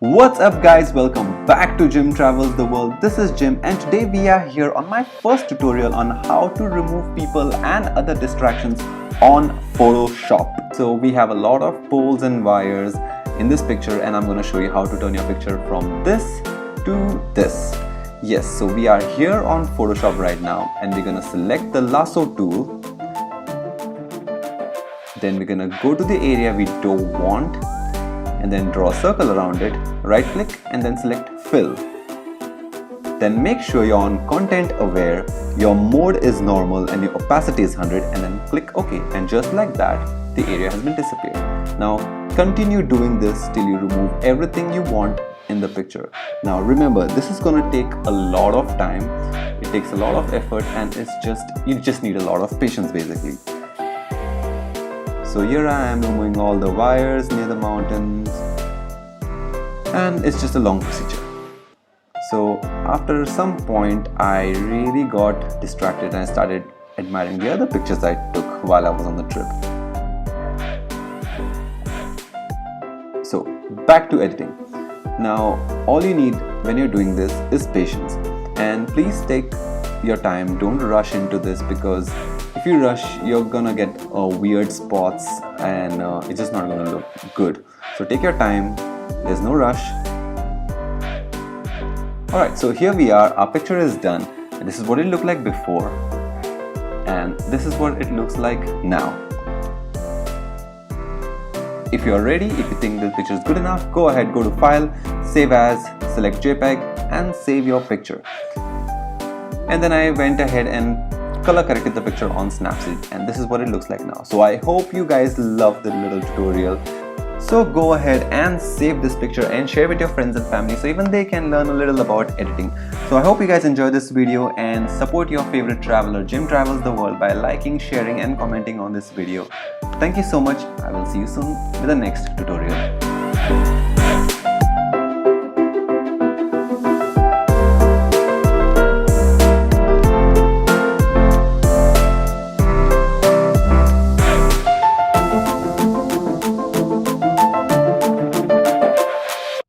What's up guys, welcome back to Jim Travels the World. This is Jim and today we are here on my first tutorial on how to remove people and other distractions on Photoshop. So we have a lot of poles and wires in this picture and I'm going to show you how to turn your picture from this to this. Yes, so we are here on Photoshop right now and we're going to select the lasso tool. Then we're going to go to the area we don't want and then draw a circle around it, right click and then select fill. Then make sure you're on content aware, your mode is normal and your opacity is 100 and then click OK, and just like that the area has been disappeared. Now continue doing this till you remove everything you want in the picture. Now remember, this is gonna take a lot of time, it takes a lot of effort and you just need a lot of patience basically. So here I am removing all the wires near the mountains and it's just a long procedure. So after some point I really got distracted and I started admiring the other pictures I took while I was on the trip. So back to editing. Now all you need when you're doing this is patience, and please take your time, don't rush into this, because if you rush you're gonna get weird spots and it's just not gonna look good. So take your time, there's no rush. Alright, so here we are, our picture is done and this is what it looked like before and this is what it looks like now. If you're ready, if you think the picture is good enough, go ahead, go to File, Save As, select JPEG and save your picture. And then I went ahead and color corrected the picture on Snapseed and this is what it looks like now. So I hope you guys loved the little tutorial. So go ahead and save this picture and share with your friends and family so even they can learn a little about editing. So I hope you guys enjoyed this video and support your favorite traveler Jim Travels the World by liking, sharing and commenting on this video. Thank you so much. I will see you soon with the next tutorial.